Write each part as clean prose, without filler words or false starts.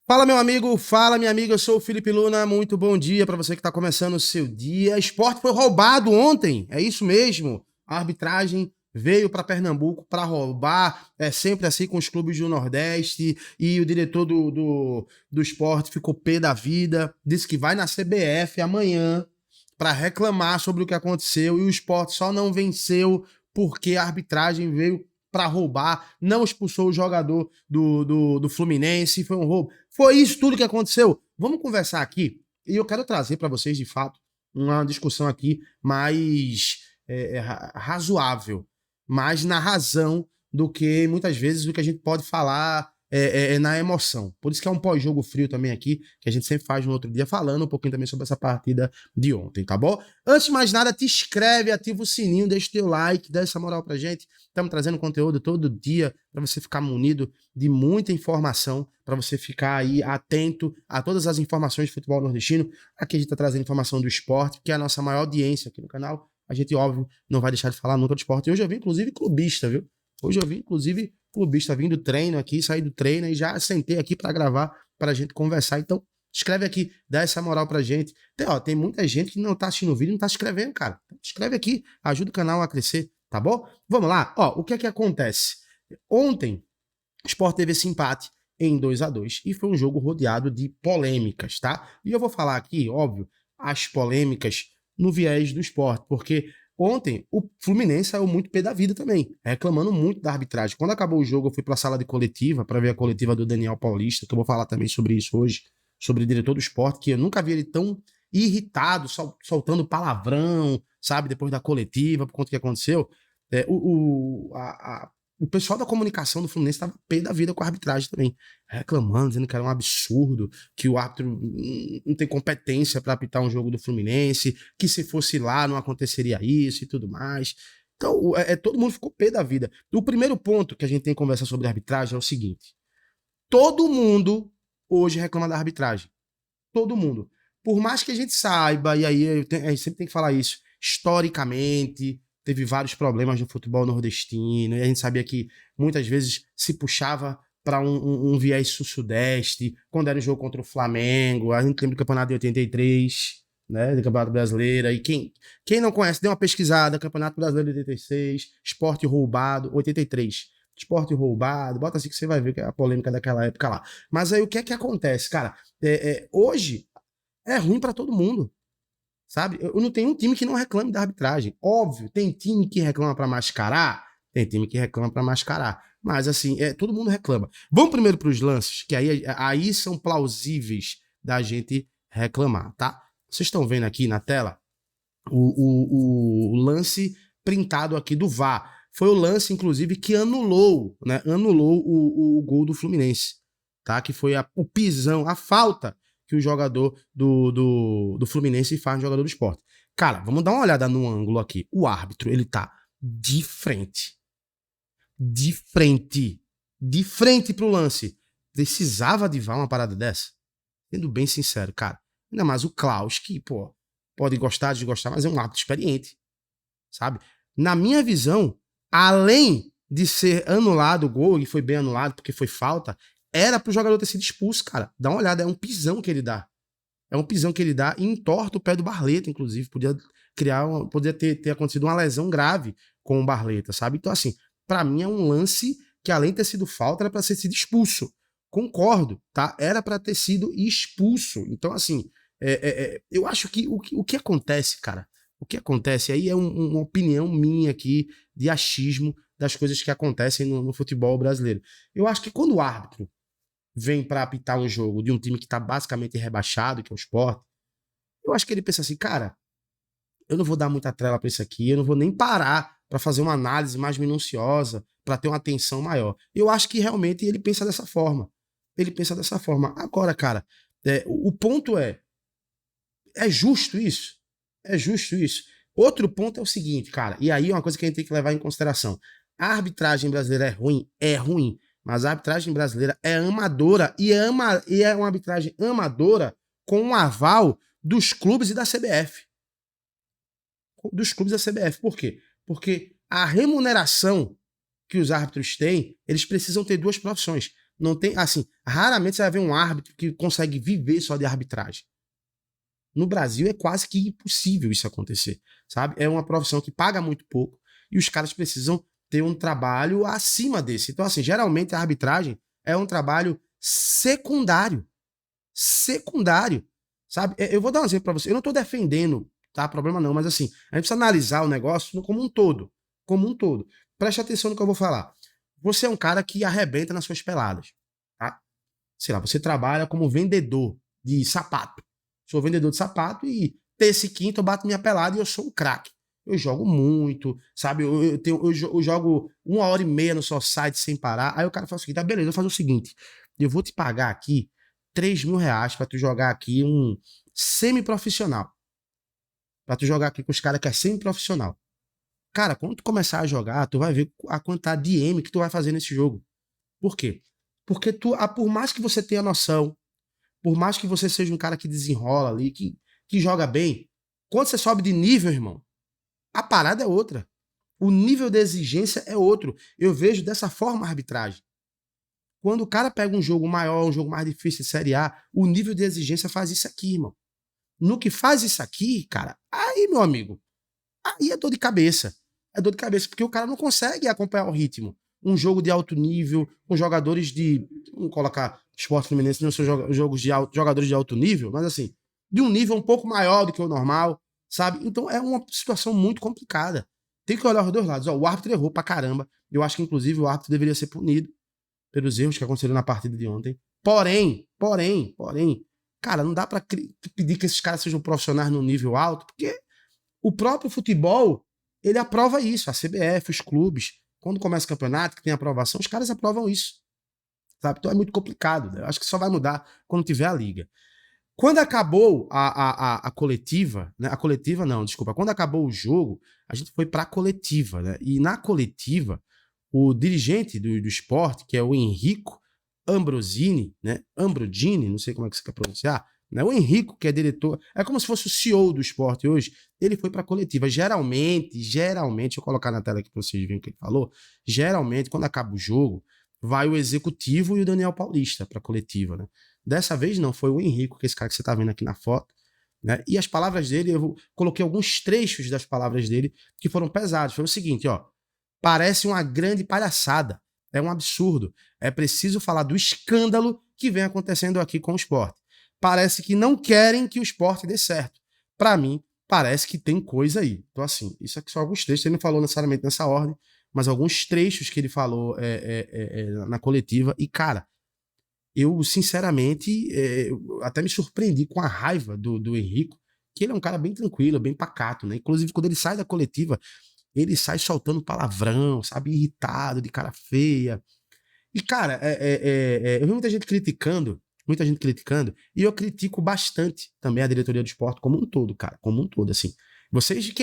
Fala, meu amigo, fala, minha amiga, eu sou o Felipe Luna, muito bom dia para você que está começando o seu dia. Sport foi roubado ontem, é isso mesmo. A arbitragem veio para Pernambuco para roubar, é sempre assim com os clubes do Nordeste, e o diretor do Sport ficou pé da vida, disse que vai na CBF amanhã para reclamar sobre o que aconteceu, e o Sport só não venceu porque a arbitragem veio para roubar, não expulsou o jogador do Fluminense, foi um roubo. Foi isso tudo que aconteceu. Vamos conversar aqui, e eu quero trazer para vocês, de fato, uma discussão aqui mais razoável, mais na razão do que, muitas vezes, do que a gente pode falar na emoção. Por isso que é um pós-jogo frio também aqui, que a gente sempre faz no outro dia, falando um pouquinho também sobre essa partida de ontem, tá bom? Antes de mais nada, te inscreve, ativa o sininho, deixa o teu like, dá essa moral pra gente. Estamos trazendo conteúdo todo dia para você ficar munido de muita informação, para você ficar aí atento a todas as informações de futebol nordestino. Aqui a gente está trazendo informação do esporte, que é a nossa maior audiência aqui no canal. A gente, óbvio, não vai deixar de falar nunca do esporte. Hoje eu vi, inclusive, clubista, viu? Hoje eu vi, inclusive, clubista vindo do treino aqui, saí do treino e já sentei aqui para gravar, para a gente conversar. Então, escreve aqui, dá essa moral pra gente. Tem muita gente que não tá assistindo o vídeo e não tá se inscrevendo, cara. Escreve aqui, ajuda o canal a crescer, tá bom? Vamos lá, ó, o que é que acontece? Ontem, o Sport teve esse empate em 2-2 e foi um jogo rodeado de polêmicas, tá? E eu vou falar aqui, óbvio, as polêmicas no viés do Sport, porque ontem o Fluminense saiu muito pé da vida também, reclamando muito da arbitragem. Quando acabou o jogo, eu fui para a sala de coletiva para ver a coletiva do Daniel Paulista, que eu vou falar também sobre isso hoje, sobre o diretor do Sport, que eu nunca vi ele tão irritado, soltando palavrão, sabe, depois da coletiva, por conta do que aconteceu. O pessoal da comunicação do Fluminense estava pé da vida com a arbitragem também, reclamando, dizendo que era um absurdo, que o árbitro não tem competência para apitar um jogo do Fluminense, que se fosse lá não aconteceria isso e tudo mais. Então, todo mundo ficou pé da vida. O primeiro ponto que a gente tem que conversar sobre arbitragem é o seguinte: todo mundo hoje reclama da arbitragem. Todo mundo. Por mais que a gente saiba, e aí a gente sempre tem que falar isso, historicamente, teve vários problemas no futebol nordestino, e a gente sabia que muitas vezes se puxava para um viés sul-sudeste, quando era um jogo contra o Flamengo, a gente lembra do campeonato de 83, né, do Campeonato Brasileiro, e quem não conhece, dê uma pesquisada, Campeonato Brasileiro de 86, Esporte roubado, 83, Esporte roubado, bota assim que você vai ver que é a polêmica daquela época lá. Mas aí o que é que acontece, cara? Hoje é ruim para todo mundo, sabe? Eu não tenho um time que não reclame da arbitragem. Óbvio, tem time que reclama para mascarar, tem time que reclama para mascarar. Mas assim, todo mundo reclama. Vamos primeiro para os lances, que aí são plausíveis da gente reclamar, tá? Vocês estão vendo aqui na tela o lance printado aqui do VAR. Foi o lance, inclusive, que anulou, né? Anulou o gol do Fluminense, tá? Que foi o pisão, a falta que o jogador do Fluminense faz no jogador do Sport. Cara, vamos dar uma olhada no ângulo aqui. O árbitro, ele tá de frente. De frente. De frente pro lance. Precisava de VAR uma parada dessa? Sendo bem sincero, cara. Ainda mais o Klaus, que, pô, pode gostar, desgostar, mas é um árbitro experiente, sabe? Na minha visão, além de ser anulado o gol, e foi bem anulado porque foi falta, era pro jogador ter sido expulso, cara. Dá uma olhada, é um pisão que ele dá. É um pisão que ele dá e entorta o pé do Barleta, inclusive. Podia ter acontecido uma lesão grave com o Barleta, sabe? Então, assim, pra mim é um lance que, além de ter sido falta, era pra ter sido expulso. Concordo, tá? Era pra ter sido expulso. Então, assim, eu acho que o que acontece, cara, o que acontece aí é uma opinião minha aqui de achismo das coisas que acontecem no futebol brasileiro. Eu acho que quando o árbitro vem para apitar um jogo de um time que tá basicamente rebaixado, que é o Sport, eu acho que ele pensa assim, cara, eu não vou dar muita trela para isso aqui, eu não vou nem parar para fazer uma análise mais minuciosa, para ter uma atenção maior. Eu acho que realmente ele pensa dessa forma. Ele pensa dessa forma. Agora, cara, o ponto é justo isso? É justo isso? Outro ponto é o seguinte, cara, e aí é uma coisa que a gente tem que levar em consideração. A arbitragem brasileira é ruim? É ruim. Mas a arbitragem brasileira é amadora e é uma arbitragem amadora com um aval dos clubes e da CBF. Dos clubes da CBF. Por quê? Porque a remuneração que os árbitros têm, eles precisam ter duas profissões. Não tem, assim, raramente você vai ver um árbitro que consegue viver só de arbitragem. No Brasil é quase que impossível isso acontecer, sabe? É uma profissão que paga muito pouco e os caras precisam ter um trabalho acima desse. Então, assim, geralmente a arbitragem é um trabalho secundário. Secundário, sabe? Eu vou dar um exemplo pra você. Eu não tô defendendo, tá? Problema não, mas assim, a gente precisa analisar o negócio como um todo. Como um todo. Preste atenção no que eu vou falar. Você é um cara que arrebenta nas suas peladas, tá? Sei lá, você trabalha como vendedor de sapato. Sou vendedor de sapato e terça e quinta eu bato minha pelada e eu sou um craque. Eu jogo muito, sabe? Eu jogo 1h30 no seu site sem parar. Aí o cara fala o seguinte: tá, beleza, eu vou fazer o seguinte. Eu vou te pagar aqui R$ 3.000 pra tu jogar aqui um semi-profissional. Pra tu jogar aqui com os caras que é semi-profissional. Cara, quando tu começar a jogar, tu vai ver a quantidade de M que tu vai fazer nesse jogo. Por quê? Porque por mais que você tenha noção, por mais que você seja um cara que desenrola ali, que joga bem, quando você sobe de nível, irmão, a parada é outra. O nível de exigência é outro. Eu vejo dessa forma a arbitragem. Quando o cara pega um jogo maior, um jogo mais difícil de Série A, o nível de exigência faz isso aqui, irmão. No que faz isso aqui, cara, aí, meu amigo, aí é dor de cabeça. É dor de cabeça, porque o cara não consegue acompanhar o ritmo. Um jogo de alto nível, com jogadores de. Vamos colocar Sport Fluminense, não são jogos de jogadores de alto nível, mas assim, de um nível um pouco maior do que o normal, sabe? Então é uma situação muito complicada. Tem que olhar os dois lados. Ó, o árbitro errou pra caramba. Eu acho que, inclusive, o árbitro deveria ser punido pelos erros que aconteceram na partida de ontem. Porém, cara, não dá pra pedir que esses caras sejam profissionais num nível alto, porque o próprio futebol, ele aprova isso, a CBF, os clubes. Quando começa o campeonato, que tem aprovação, os caras aprovam isso, sabe? Então é muito complicado, né? Eu acho que só vai mudar quando tiver a liga. Quando acabou a coletiva, né? A coletiva não, desculpa. Quando acabou o jogo, a gente foi pra coletiva, né? E na coletiva, o dirigente do esporte, que é o Henrico Ambrosini, né? Ambrosini, não sei como é que você quer pronunciar, né? O Henrico, que é diretor, é como se fosse o CEO do esporte hoje, ele foi para a coletiva. Geralmente, deixa eu colocar na tela aqui para vocês verem o que ele falou. Geralmente, quando acaba o jogo, vai o executivo e o Daniel Paulista para a coletiva, né? Dessa vez não, foi o Henrico, que é esse cara que você tá vendo aqui na foto, né? E as palavras dele, coloquei alguns trechos das palavras dele que foram pesados. Foi o seguinte, ó: parece uma grande palhaçada, é um absurdo. É preciso falar do escândalo que vem acontecendo aqui com o esporte. Parece que não querem que o esporte dê certo. Para mim, parece que tem coisa aí. Então, assim, isso aqui são alguns trechos. Ele não falou necessariamente nessa ordem, mas alguns trechos que ele falou na coletiva. E, cara, eu, sinceramente, eu até me surpreendi com a raiva do Henrico, que ele é um cara bem tranquilo, bem pacato, né? Inclusive, quando ele sai da coletiva, ele sai soltando palavrão, sabe? Irritado, de cara feia. E, cara, eu vi muita gente criticando, e eu critico bastante também a diretoria do esporte como um todo, cara, como um todo, assim. Vocês,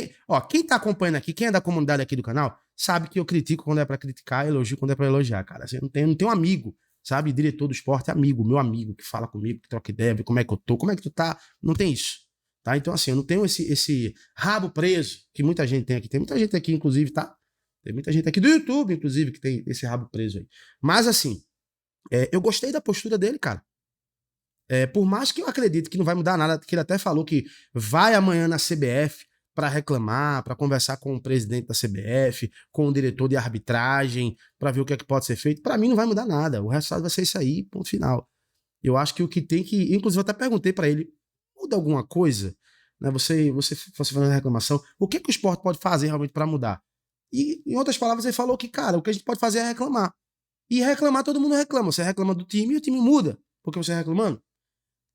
quem tá acompanhando aqui, quem é da comunidade aqui do canal, sabe que eu critico quando é pra criticar, elogio quando é pra elogiar, cara. Assim, eu não tenho um amigo, sabe? Diretor do esporte, amigo, meu amigo, que fala comigo, que troca ideia, vê como é que eu tô, como é que tu tá. Não tem isso, tá? Então, assim, eu não tenho esse rabo preso que muita gente tem aqui. Tem muita gente aqui, inclusive, tá? Tem muita gente aqui do YouTube, inclusive, que tem esse rabo preso aí. Mas, assim, eu gostei da postura dele, cara. Por mais que eu acredite que não vai mudar nada, que ele até falou que vai amanhã na CBF para reclamar, para conversar com o presidente da CBF, com o diretor de arbitragem, para ver o que é que pode ser feito. Para mim não vai mudar nada. O resultado vai ser isso aí, ponto final. Eu acho que o que tem que, inclusive eu até perguntei para ele, muda alguma coisa, né? Você fazendo uma reclamação, o que o esporte pode fazer realmente para mudar? E em outras palavras ele falou que, cara, o que a gente pode fazer é reclamar. E reclamar todo mundo reclama. Você reclama do time e o time muda, porque você reclamando.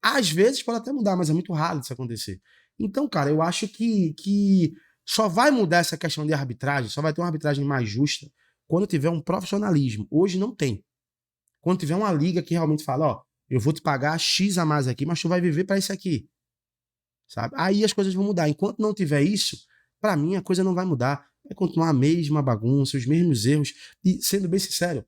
Às vezes pode até mudar, mas é muito raro isso acontecer. Então, cara, eu acho que só vai mudar essa questão de arbitragem, só vai ter uma arbitragem mais justa quando tiver um profissionalismo. Hoje não tem. Quando tiver uma liga que realmente fala, ó, eu vou te pagar X a mais aqui, mas tu vai viver para isso aqui. Sabe? Aí as coisas vão mudar. Enquanto não tiver isso, para mim a coisa não vai mudar. Vai continuar a mesma bagunça, os mesmos erros. E, sendo bem sincero,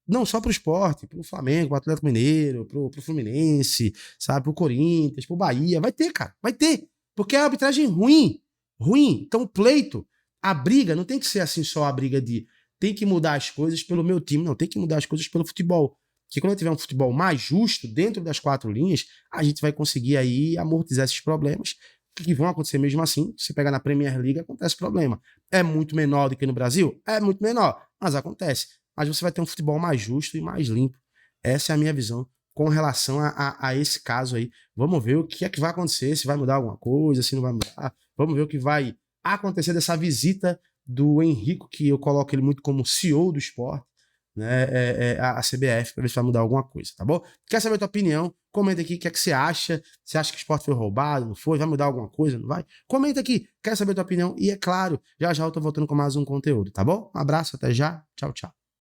não só pro esporte, pro Flamengo, pro Atlético Mineiro, pro Fluminense, sabe, pro Corinthians, pro Bahia. Vai ter, cara, vai ter. Porque é a arbitragem ruim. Ruim. Então o pleito, a briga, não tem que ser assim só a briga de tem que mudar as coisas pelo meu time, não. Tem que mudar as coisas pelo futebol. que quando tiver um futebol mais justo dentro das 4 linhas, a gente vai conseguir aí amortizar esses problemas que vão acontecer mesmo assim. Se pegar na Premier League, acontece problema. É muito menor do que no Brasil? É muito menor, mas acontece. Mas você vai ter um futebol mais justo e mais limpo. Essa é a minha visão com relação a esse caso aí. Vamos ver o que é que vai acontecer, se vai mudar alguma coisa, se não vai mudar. Vamos ver o que vai acontecer dessa visita do Henrico, que eu coloco ele muito como CEO do esporte, né, a CBF, para ver se vai mudar alguma coisa, tá bom? Quer saber a tua opinião? Comenta aqui o que é que você acha. Você acha que o esporte foi roubado, não foi? Vai mudar alguma coisa, não vai? Comenta aqui, quer saber a tua opinião? E é claro, já já eu tô voltando com mais um conteúdo, tá bom? Um abraço, até já. Tchau, tchau.